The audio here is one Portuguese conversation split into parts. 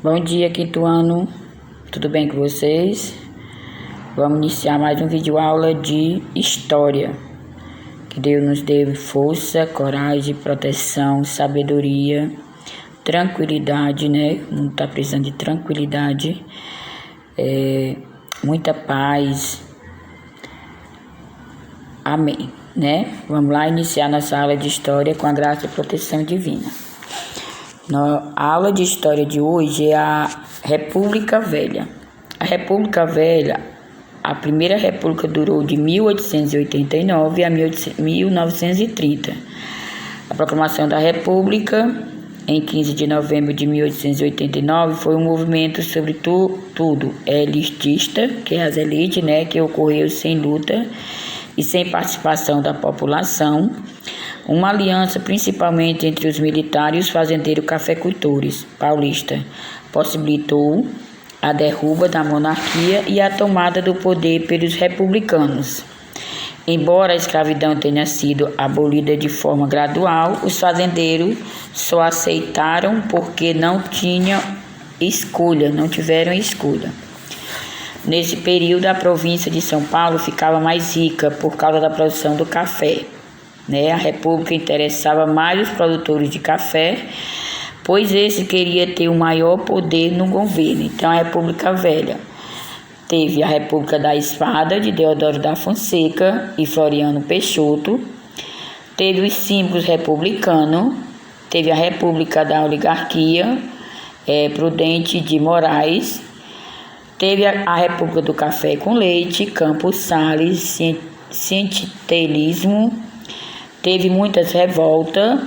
Bom dia, quinto ano. Tudo bem com vocês? Vamos iniciar mais um vídeo aula de História. Que Deus nos dê força, coragem, proteção, sabedoria, tranquilidade, né? O mundo está precisando de tranquilidade, muita paz. Amém, né? Vamos lá iniciar nossa aula de História com a graça e proteção divina. A aula de História de hoje é a República Velha. A República Velha, a primeira república durou de 1889 a 1930. A proclamação da República, em 15 de novembro de 1889, foi um movimento sobretudo elitista, que é as elites, né, que ocorreu sem luta e sem participação da população. Uma aliança principalmente entre os militares e os fazendeiros cafeicultores paulistas possibilitou a derruba da monarquia e a tomada do poder pelos republicanos. Embora a escravidão tenha sido abolida de forma gradual, os fazendeiros só aceitaram porque não tiveram escolha. Nesse período, a província de São Paulo ficava mais rica por causa da produção do café. A República interessava mais os produtores de café, pois esse queria ter o maior poder no governo. Então, a República Velha teve a República da Espada, de Deodoro da Fonseca e Floriano Peixoto, teve os símbolos republicanos, teve a República da Oligarquia, Prudente de Moraes, teve a República do Café com Leite, Campos Salles, Cientilismo, teve muitas revoltas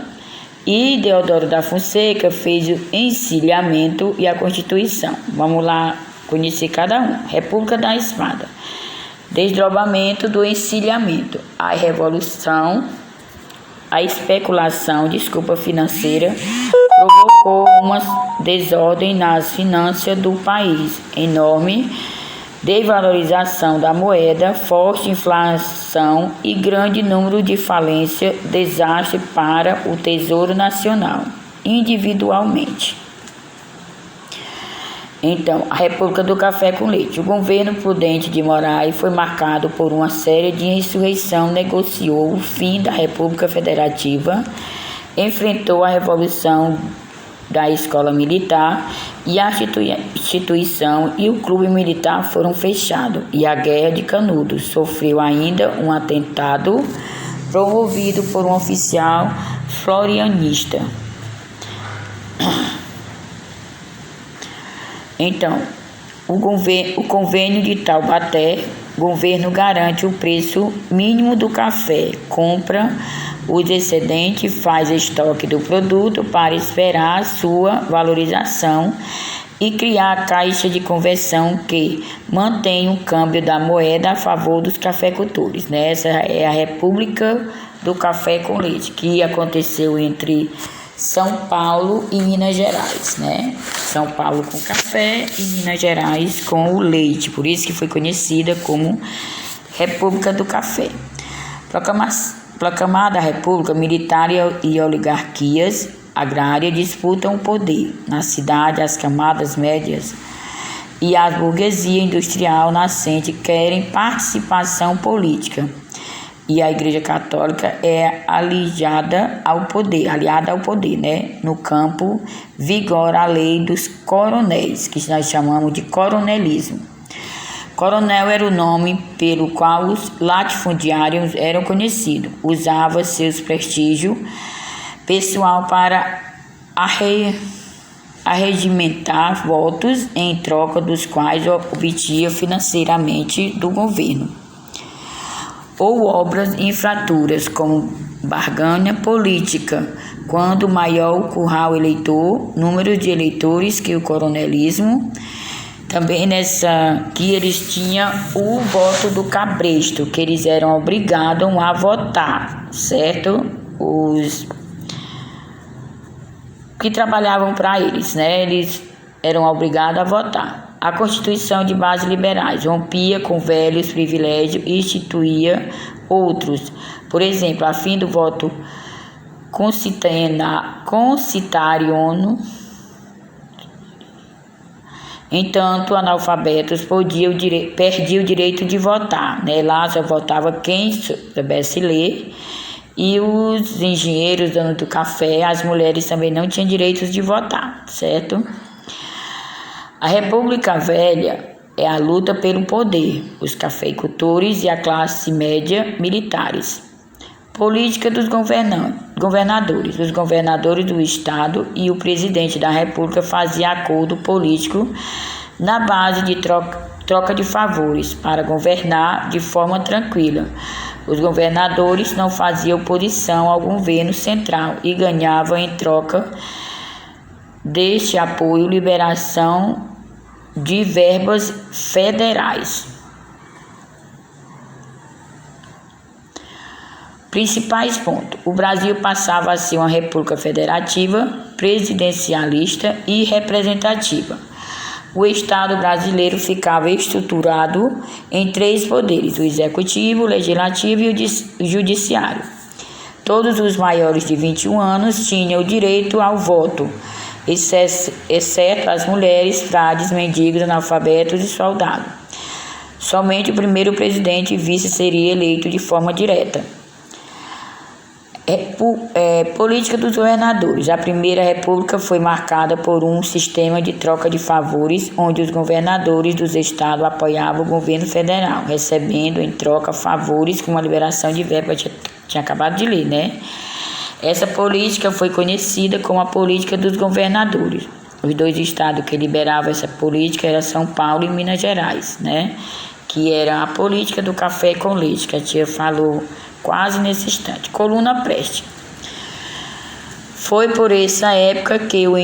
e Deodoro da Fonseca fez o encilhamento e a Constituição. Vamos lá conhecer cada um. República da Espada. Desdobramento do encilhamento. A revolução, a especulação, financeira provocou uma desordem nas finanças do país. Enorme desvalorização da moeda, forte inflação e grande número de falências, desastre para o Tesouro Nacional, individualmente. Então, a República do Café com Leite. O governo Prudente de Moraes foi marcado por uma série de insurreições, negociou o fim da República Federativa, enfrentou a Revolução da Escola Militar e a instituição e o clube militar foram fechados, e a Guerra de Canudos sofreu ainda um atentado promovido por um oficial florianista. Então, o convênio de Taubaté, o governo garante o preço mínimo do café, compra os excedentes, faz estoque do produto para esperar a sua valorização e criar a caixa de conversão que mantém o câmbio da moeda a favor dos cafeicultores. Essa é a República do Café com Leite, que aconteceu entre São Paulo e Minas Gerais. São Paulo com café e Minas Gerais com o leite, por isso que foi conhecida como República do Café. Proclamada a República, militares e oligarquias agrárias disputam o poder. Na cidade, as camadas médias e a burguesia industrial nascente querem participação política. E a Igreja Católica é aliada ao poder. No campo, vigora a lei dos coronéis, que nós chamamos de coronelismo. Coronel era o nome pelo qual os latifundiários eram conhecidos. Usava seus prestígios pessoal para arregimentar votos, em troca dos quais obtinha financeiramente do governo. Ou obras infraturas, como barganha política, quando maior o curral eleitor, número de eleitores que o coronelismo. Também que eles tinham o voto do cabresto, que eles eram obrigados a votar, certo? Os que trabalhavam para eles, eles eram obrigados a votar. A Constituição de base liberais rompia com velhos privilégios e instituía outros. Por exemplo, a fim do voto concitariano Entanto, analfabetos perdiam o direito de votar, né? Lá só votava quem soubesse ler, e os engenheiros, donos do café, as mulheres também não tinham direitos de votar, certo? A República Velha é a luta pelo poder, os cafeicultores e a classe média militares. Política dos governadores. Os governadores do estado e o presidente da república faziam acordo político na base de troca de favores para governar de forma tranquila. Os governadores não faziam oposição ao governo central e ganhavam em troca deste apoio liberação de verbas federais. Principais pontos. O Brasil passava a ser uma república federativa, presidencialista e representativa. O Estado brasileiro ficava estruturado em 3 poderes: o executivo, o legislativo e o judiciário. Todos os maiores de 21 anos tinham o direito ao voto, exceto as mulheres, frades, mendigos, analfabetos e soldados. Somente o primeiro presidente e vice seria eleito de forma direta. Política dos governadores. A primeira república foi marcada por um sistema de troca de favores, onde os governadores dos estados apoiavam o governo federal, recebendo em troca favores com uma liberação de verba. Tinha acabado de ler, né? Essa política foi conhecida como a política dos governadores. Os 2 estados que liberavam essa política eram São Paulo e Minas Gerais, né? Que era a política do café com leite, que a tia falou quase nesse instante. Coluna Prestes. Foi por essa época que o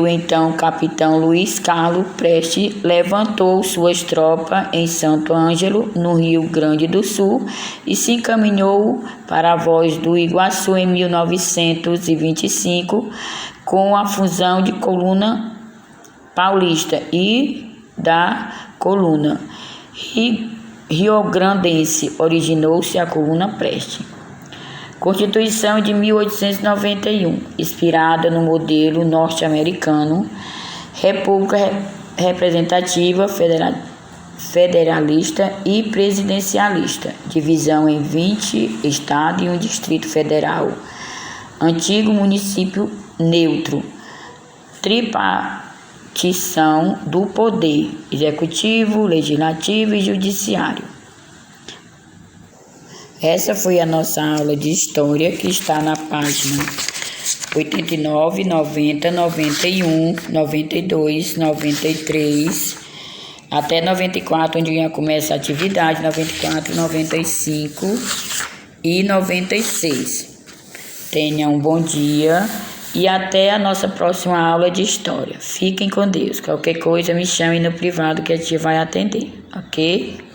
então capitão Luiz Carlos Prestes levantou suas tropas em Santo Ângelo, no Rio Grande do Sul, e se encaminhou para a Foz do Iguaçu em 1925, com a fusão de Coluna Paulista e da Coluna Riograndense. Originou-se a Coluna Prestes. Constituição de 1891, inspirada no modelo norte-americano, república representativa, federalista e presidencialista, divisão em 20 estados e um distrito federal, antigo município neutro, tripartição do poder, executivo, legislativo e judiciário. Essa foi a nossa aula de história, que está na página 89, 90, 91, 92, 93, até 94, onde já começa a atividade, 94, 95 e 96. Tenha um bom dia e até a nossa próxima aula de história. Fiquem com Deus. Qualquer coisa me chame no privado que a tia vai atender, ok?